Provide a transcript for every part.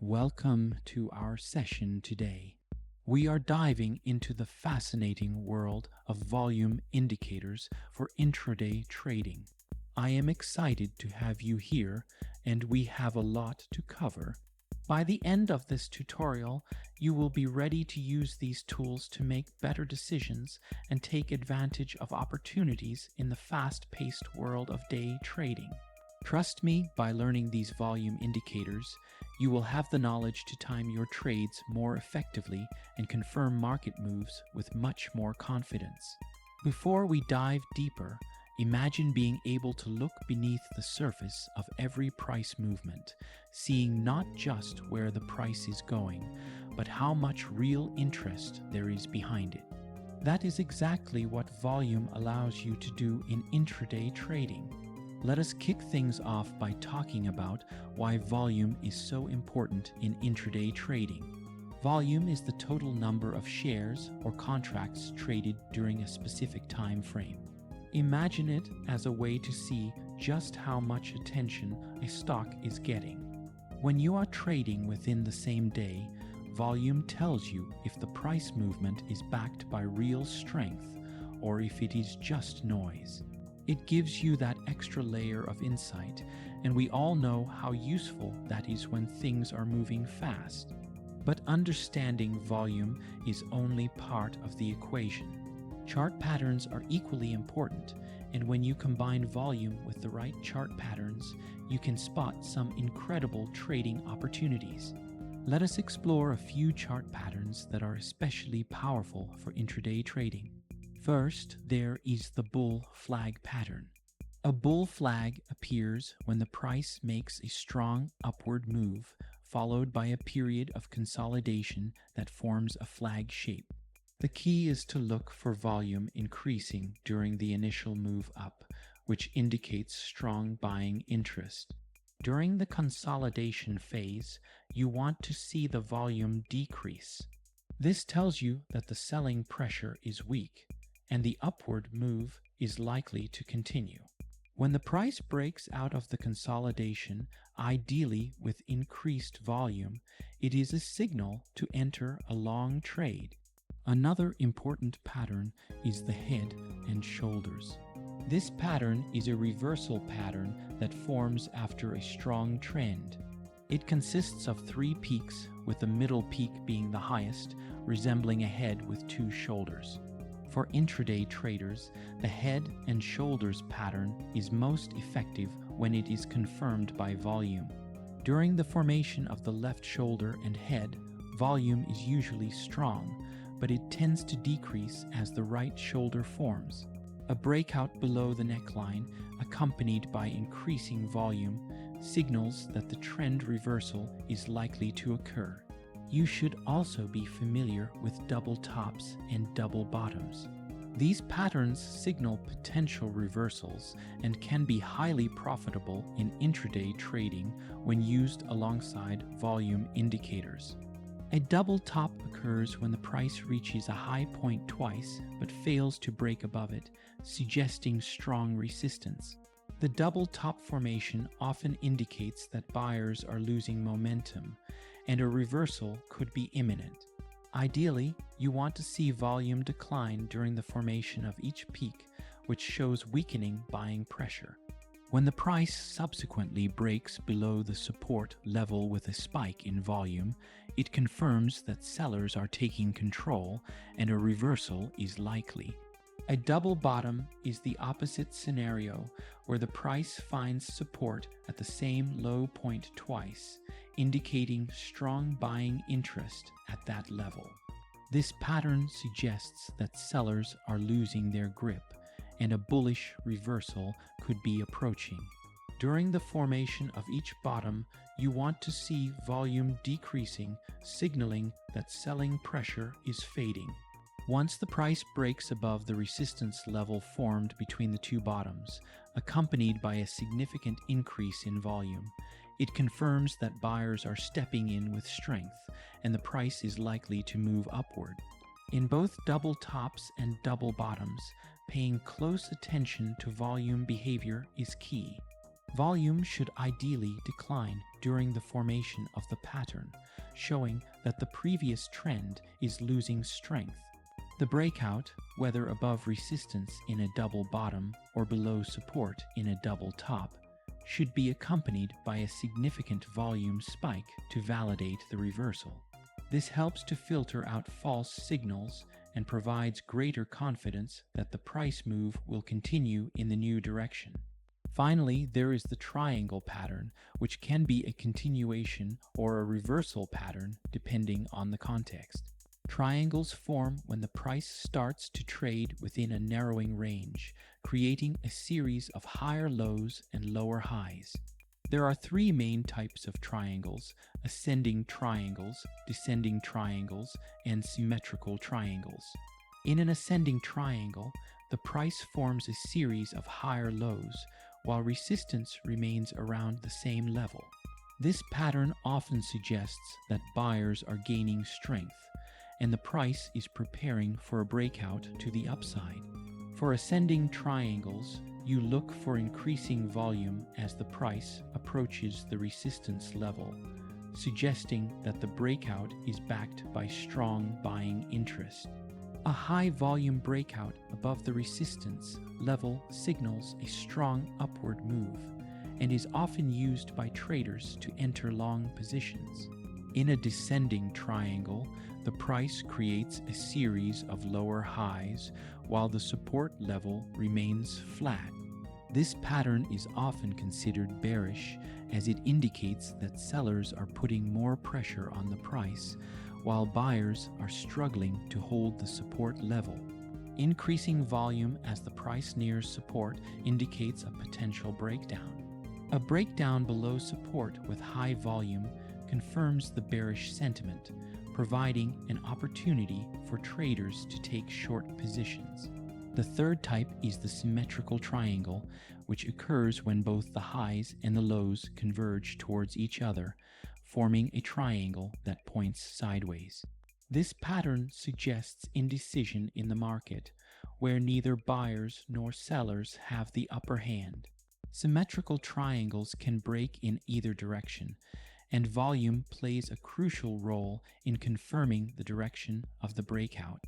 Welcome to our session today. We are diving into the fascinating world of volume indicators for intraday trading. I am excited to have you here, and we have a lot to cover. By the end of this tutorial, you will be ready to use these tools to make better decisions and take advantage of opportunities in the fast-paced world of day trading. Trust me, by learning these volume indicators, you will have the knowledge to time your trades more effectively and confirm market moves with much more confidence. Before we dive deeper, imagine being able to look beneath the surface of every price movement, seeing not just where the price is going, but how much real interest there is behind it. That is exactly what volume allows you to do in intraday trading. Let us kick things off by talking about why volume is so important in intraday trading. Volume is the total number of shares or contracts traded during a specific time frame. Imagine it as a way to see just how much attention a stock is getting. When you are trading within the same day, volume tells you if the price movement is backed by real strength or if it is just noise. It gives you that extra layer of insight, and we all know how useful that is when things are moving fast. But understanding volume is only part of the equation. Chart patterns are equally important, and when you combine volume with the right chart patterns, you can spot some incredible trading opportunities. Let us explore a few chart patterns that are especially powerful for intraday trading. First, there is the bull flag pattern. A bull flag appears when the price makes a strong upward move, followed by a period of consolidation that forms a flag shape. The key is to look for volume increasing during the initial move up, which indicates strong buying interest. During the consolidation phase, you want to see the volume decrease. This tells you that the selling pressure is weak, and the upward move is likely to continue. When the price breaks out of the consolidation, ideally with increased volume, it is a signal to enter a long trade. Another important pattern is the head and shoulders. This pattern is a reversal pattern that forms after a strong trend. It consists of three peaks, with the middle peak being the highest, resembling a head with two shoulders. For intraday traders, the head and shoulders pattern is most effective when it is confirmed by volume. During the formation of the left shoulder and head, volume is usually strong, but it tends to decrease as the right shoulder forms. A breakout below the neckline, accompanied by increasing volume, signals that the trend reversal is likely to occur. You should also be familiar with double tops and double bottoms. These patterns signal potential reversals and can be highly profitable in intraday trading when used alongside volume indicators. A double top occurs when the price reaches a high point twice but fails to break above it, suggesting strong resistance. The double top formation often indicates that buyers are losing momentum, and a reversal could be imminent. Ideally, you want to see volume decline during the formation of each peak, which shows weakening buying pressure. When the price subsequently breaks below the support level with a spike in volume, it confirms that sellers are taking control and a reversal is likely. A double bottom is the opposite scenario, where the price finds support at the same low point twice, indicating strong buying interest at that level. This pattern suggests that sellers are losing their grip, and a bullish reversal could be approaching. During the formation of each bottom, you want to see volume decreasing, signaling that selling pressure is fading. Once the price breaks above the resistance level formed between the two bottoms, accompanied by a significant increase in volume, it confirms that buyers are stepping in with strength and the price is likely to move upward. In both double tops and double bottoms, paying close attention to volume behavior is key. Volume should ideally decline during the formation of the pattern, showing that the previous trend is losing strength. The breakout, whether above resistance in a double bottom or below support in a double top, should be accompanied by a significant volume spike to validate the reversal. This helps to filter out false signals and provides greater confidence that the price move will continue in the new direction. Finally, there is the triangle pattern, which can be a continuation or a reversal pattern depending on the context. Triangles form when the price starts to trade within a narrowing range, creating a series of higher lows and lower highs. There are three main types of triangles: ascending triangles, descending triangles, and symmetrical triangles. In an ascending triangle, the price forms a series of higher lows, while resistance remains around the same level. This pattern often suggests that buyers are gaining strength, and the price is preparing for a breakout to the upside. For ascending triangles, you look for increasing volume as the price approaches the resistance level, suggesting that the breakout is backed by strong buying interest. A high volume breakout above the resistance level signals a strong upward move and is often used by traders to enter long positions. In a descending triangle, the price creates a series of lower highs while the support level remains flat. This pattern is often considered bearish, as it indicates that sellers are putting more pressure on the price while buyers are struggling to hold the support level. Increasing volume as the price nears support indicates a potential breakdown. A breakdown below support with high volume confirms the bearish sentiment, providing an opportunity for traders to take short positions. The third type is the symmetrical triangle, which occurs when both the highs and the lows converge towards each other, forming a triangle that points sideways. This pattern suggests indecision in the market, where neither buyers nor sellers have the upper hand. Symmetrical triangles can break in either direction, and volume plays a crucial role in confirming the direction of the breakout.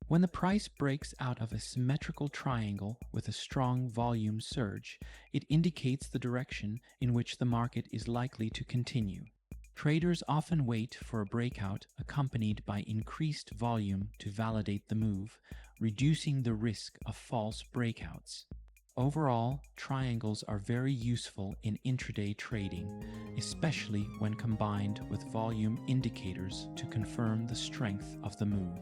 When the price breaks out of a symmetrical triangle with a strong volume surge, it indicates the direction in which the market is likely to continue. Traders often wait for a breakout accompanied by increased volume to validate the move, reducing the risk of false breakouts. Overall, triangles are very useful in intraday trading, especially when combined with volume indicators to confirm the strength of the move.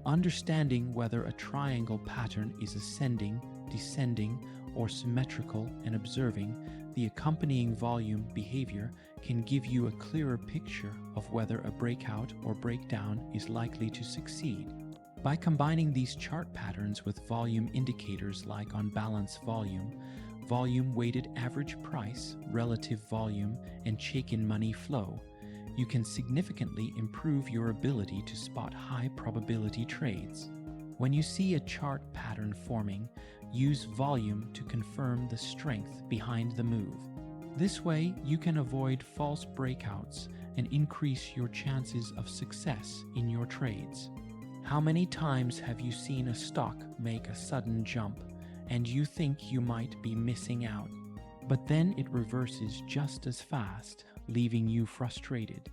Understanding whether a triangle pattern is ascending, descending, or symmetrical and observing the accompanying volume behavior can give you a clearer picture of whether a breakout or breakdown is likely to succeed. By combining these chart patterns with volume indicators like on balance volume, volume-weighted average price, relative volume, and check-in money flow, you can significantly improve your ability to spot high-probability trades. When you see a chart pattern forming, use volume to confirm the strength behind the move. This way, you can avoid false breakouts and increase your chances of success in your trades. How many times have you seen a stock make a sudden jump and you think you might be missing out, but then it reverses just as fast, leaving you frustrated?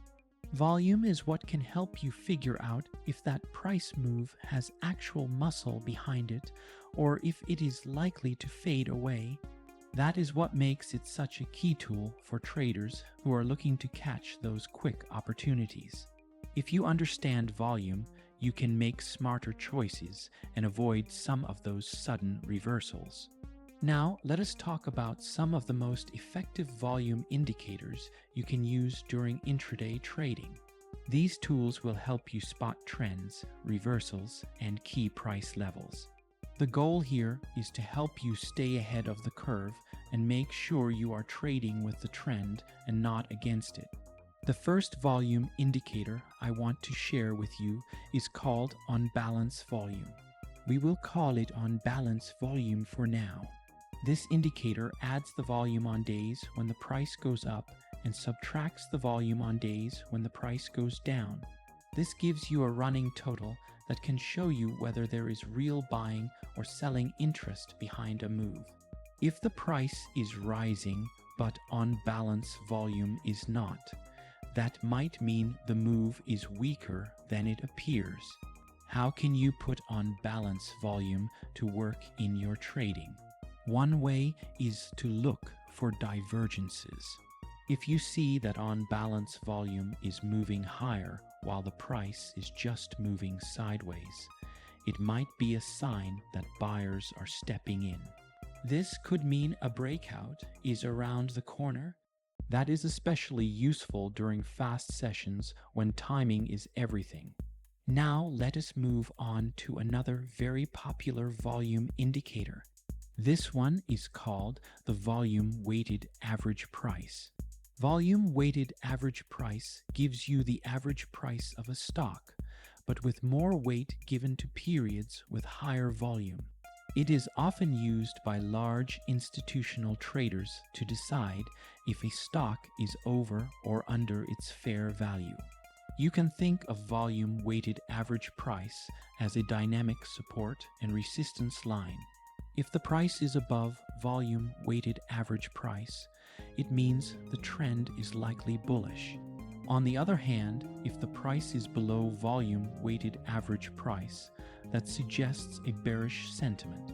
Volume is what can help you figure out if that price move has actual muscle behind it or if it is likely to fade away. That is what makes it such a key tool for traders who are looking to catch those quick opportunities. If you understand volume, you can make smarter choices and avoid some of those sudden reversals. Now, let us talk about some of the most effective volume indicators you can use during intraday trading. These tools will help you spot trends, reversals, and key price levels. The goal here is to help you stay ahead of the curve and make sure you are trading with the trend and not against it. The first volume indicator I want to share with you is called on balance volume. We will call it on balance volume for now. This indicator adds the volume on days when the price goes up and subtracts the volume on days when the price goes down. This gives you a running total that can show you whether there is real buying or selling interest behind a move. If the price is rising but on balance volume is not, that might mean the move is weaker than it appears. How can you put on balance volume to work in your trading? One way is to look for divergences. If you see that on balance volume is moving higher while the price is just moving sideways, it might be a sign that buyers are stepping in. This could mean a breakout is around the corner. That is especially useful during fast sessions when timing is everything. Now let us move on to another very popular volume indicator. This one is called the volume weighted average price. Volume weighted average price gives you the average price of a stock, but with more weight given to periods with higher volume. It is often used by large institutional traders to decide if a stock is over or under its fair value. You can think of volume weighted average price as a dynamic support and resistance line. If the price is above volume weighted average price, it means the trend is likely bullish. On the other hand, if the price is below volume weighted average price, that suggests a bearish sentiment.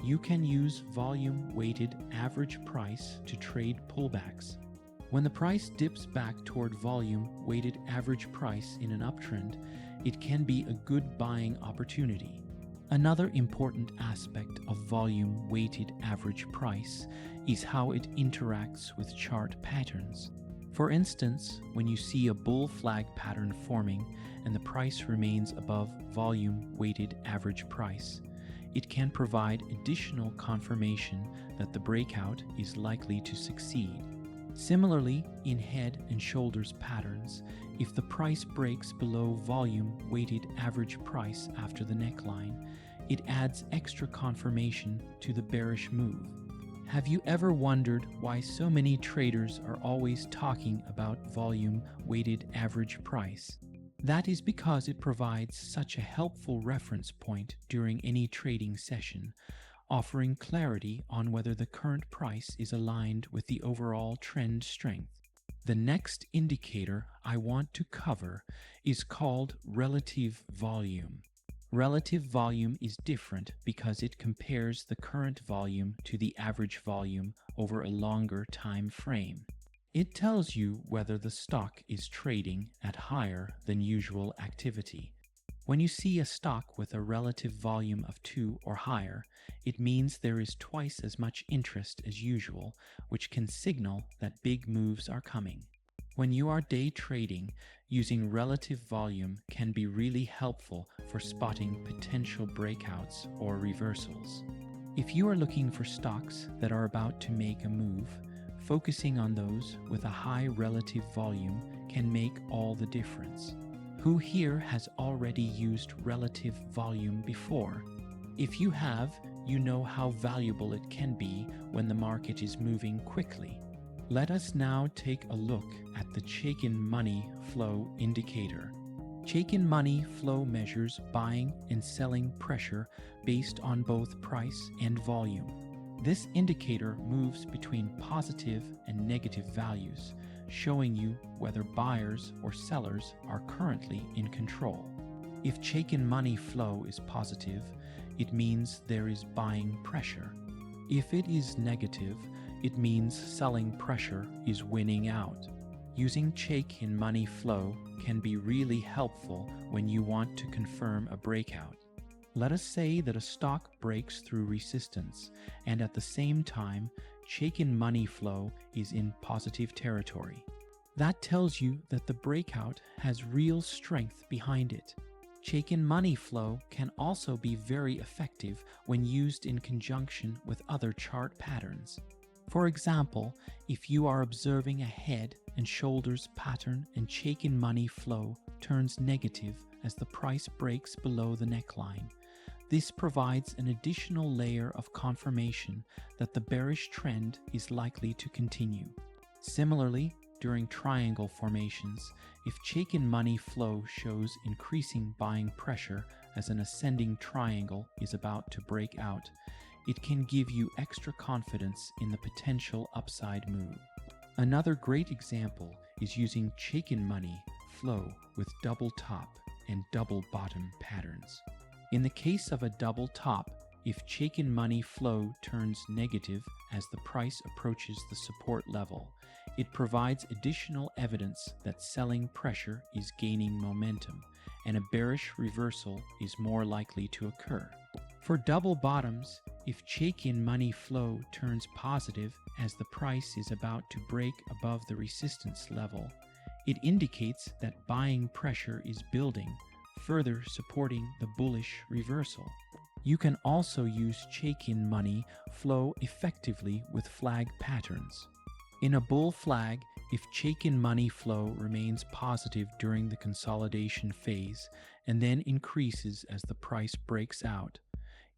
You can use volume weighted average price to trade pullbacks. When the price dips back toward volume weighted average price in an uptrend, it can be a good buying opportunity. Another important aspect of volume weighted average price is how it interacts with chart patterns. For instance, when you see a bull flag pattern forming and the price remains above volume weighted average price, it can provide additional confirmation that the breakout is likely to succeed. Similarly, in head and shoulders patterns, if the price breaks below volume weighted average price after the neckline, it adds extra confirmation to the bearish move. Have you ever wondered why so many traders are always talking about volume weighted average price? That is because it provides such a helpful reference point during any trading session, offering clarity on whether the current price is aligned with the overall trend strength. The next indicator I want to cover is called relative volume. Relative volume is different because it compares the current volume to the average volume over a longer time frame. It tells you whether the stock is trading at higher than usual activity. When you see a stock with a relative volume of 2 or higher, it means there is twice as much interest as usual, which can signal that big moves are coming. When you are day trading, using relative volume can be really helpful for spotting potential breakouts or reversals. If you are looking for stocks that are about to make a move, focusing on those with a high relative volume can make all the difference. Who here has already used relative volume before? If you have, you know how valuable it can be when the market is moving quickly. Let us now take a look at the Chaikin money flow indicator. Chaikin money flow measures buying and selling pressure based on both price and volume. This indicator moves between positive and negative values, showing you whether buyers or sellers are currently in control. If Chaikin money flow is positive, it means there is buying pressure. If it is negative, it means selling pressure is winning out. Using Chaikin money flow can be really helpful when you want to confirm a breakout. Let us say that a stock breaks through resistance, and at the same time, Chaikin money flow is in positive territory. That tells you that the breakout has real strength behind it. Chaikin money flow can also be very effective when used in conjunction with other chart patterns. For example, if you are observing a head and shoulders pattern and Chaikin money flow turns negative as the price breaks below the neckline, This provides an additional layer of confirmation that the bearish trend is likely to continue. Similarly, during triangle formations, if Chaikin money flow shows increasing buying pressure as an ascending triangle is about to break out, it can give you extra confidence in the potential upside move. Another great example is using Chaikin money flow with double top and double bottom patterns. In the case of a double top, if Chaikin money flow turns negative as the price approaches the support level, it provides additional evidence that selling pressure is gaining momentum and a bearish reversal is more likely to occur. For double bottoms, if Chaikin money flow turns positive as the price is about to break above the resistance level, it indicates that buying pressure is building, further supporting the bullish reversal. You can also use Chaikin money flow effectively with flag patterns. In a bull flag, if Chaikin money flow remains positive during the consolidation phase and then increases as the price breaks out,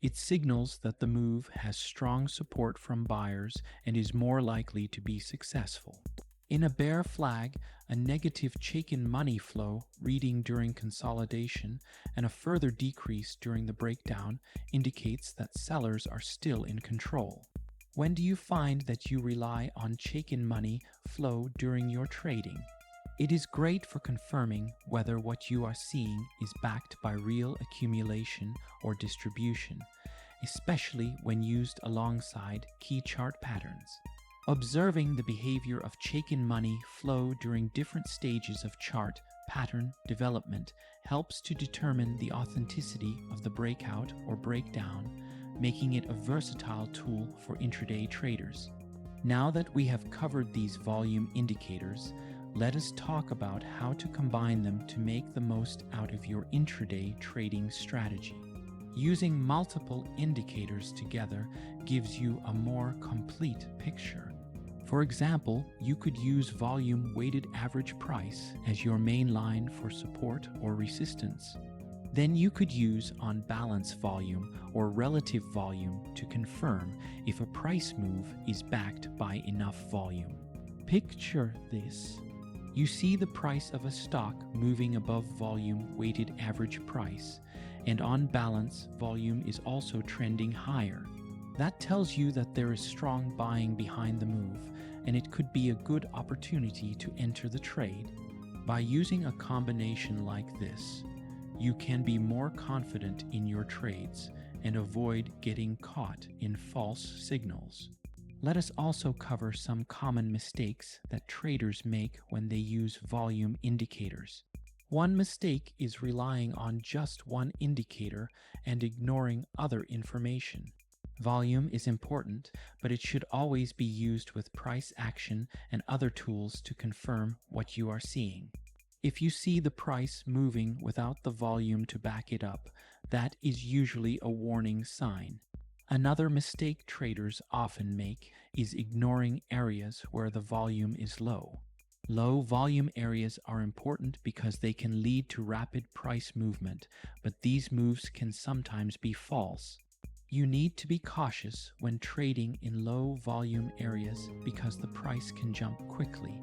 it signals that the move has strong support from buyers and is more likely to be successful. In a bear flag, a negative Chaikin money flow reading during consolidation and a further decrease during the breakdown indicates that sellers are still in control. When do you find that you rely on Chaikin money flow during your trading? It is great for confirming whether what you are seeing is backed by real accumulation or distribution, especially when used alongside key chart patterns. Observing the behavior of Chaikin money flow during different stages of chart pattern development helps to determine the authenticity of the breakout or breakdown, making it a versatile tool for intraday traders. Now that we have covered these volume indicators, let us talk about how to combine them to make the most out of your intraday trading strategy. Using multiple indicators together gives you a more complete picture. For example, you could use volume weighted average price as your main line for support or resistance. Then you could use on balance volume or relative volume to confirm if a price move is backed by enough volume. Picture this. You see the price of a stock moving above volume weighted average price, and on balance, volume is also trending higher. That tells you that there is strong buying behind the move, and it could be a good opportunity to enter the trade. By using a combination like this, you can be more confident in your trades and avoid getting caught in false signals. Let us also cover some common mistakes that traders make when they use volume indicators. One mistake is relying on just one indicator and ignoring other information. Volume is important, but it should always be used with price action and other tools to confirm what you are seeing. If you see the price moving without the volume to back it up, that is usually a warning sign. Another mistake traders often make is ignoring areas where the volume is low. Low volume areas are important because they can lead to rapid price movement, but these moves can sometimes be false. You need to be cautious when trading in low volume areas because the price can jump quickly,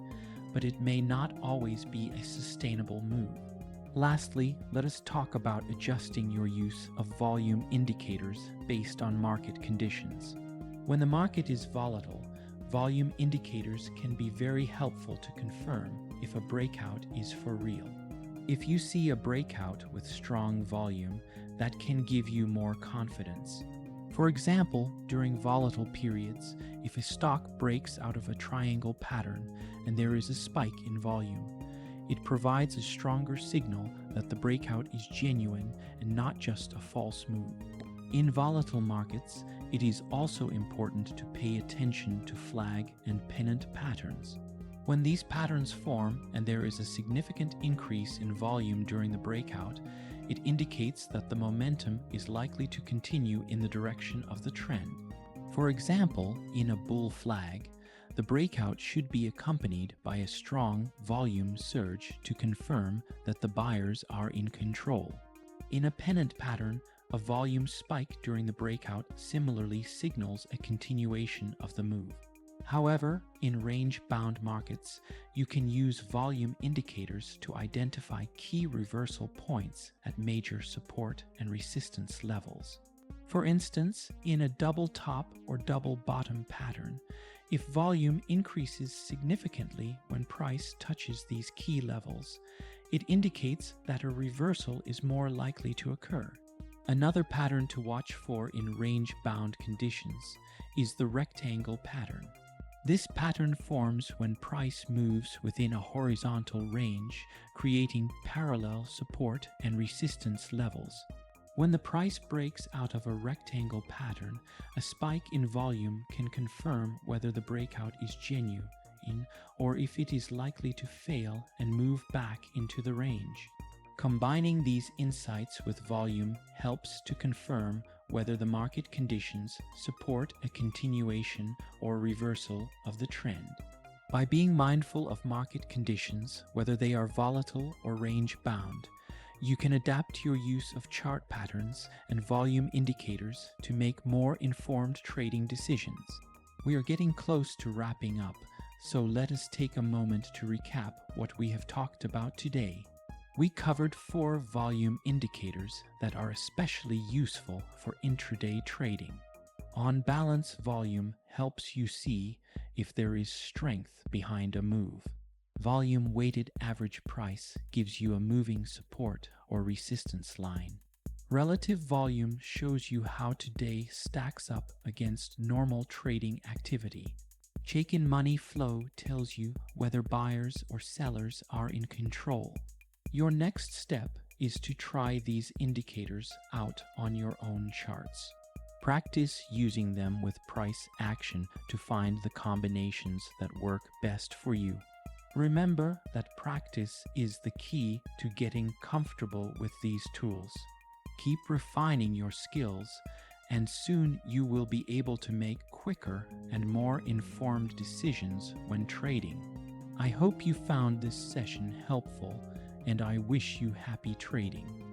but it may not always be a sustainable move. Lastly, let us talk about adjusting your use of volume indicators based on market conditions. When the market is volatile, volume indicators can be very helpful to confirm if a breakout is for real. If you see a breakout with strong volume, that can give you more confidence. For example, during volatile periods, if a stock breaks out of a triangle pattern and there is a spike in volume, it provides a stronger signal that the breakout is genuine and not just a false move. In volatile markets, it is also important to pay attention to flag and pennant patterns. When these patterns form and there is a significant increase in volume during the breakout, it indicates that the momentum is likely to continue in the direction of the trend. For example, in a bull flag, the breakout should be accompanied by a strong volume surge to confirm that the buyers are in control. In a pennant pattern, A volume spike during the breakout similarly signals a continuation of the move. However, in range-bound markets, you can use volume indicators to identify key reversal points at major support and resistance levels. For instance, in a double top or double bottom pattern, if volume increases significantly when price touches these key levels, it indicates that a reversal is more likely to occur. Another pattern to watch for in range-bound conditions is the rectangle pattern. This pattern forms when price moves within a horizontal range, creating parallel support and resistance levels. When the price breaks out of a rectangle pattern, a spike in volume can confirm whether the breakout is genuine or if it is likely to fail and move back into the range. Combining these insights with volume helps to confirm whether the market conditions support a continuation or reversal of the trend. By being mindful of market conditions, whether they are volatile or range-bound, you can adapt your use of chart patterns and volume indicators to make more informed trading decisions. We are getting close to wrapping up, so let us take a moment to recap what we have talked about today. We covered 4 volume indicators that are especially useful for intraday trading. On balance, volume helps you see if there is strength behind a move. Volume weighted average price gives you a moving support or resistance line. Relative volume shows you how today stacks up against normal trading activity. Check-in money flow tells you whether buyers or sellers are in control. Your next step is to try these indicators out on your own charts. Practice using them with price action to find the combinations that work best for you. Remember that practice is the key to getting comfortable with these tools. Keep refining your skills, and soon you will be able to make quicker and more informed decisions when trading. I hope you found this session helpful, and I wish you happy trading.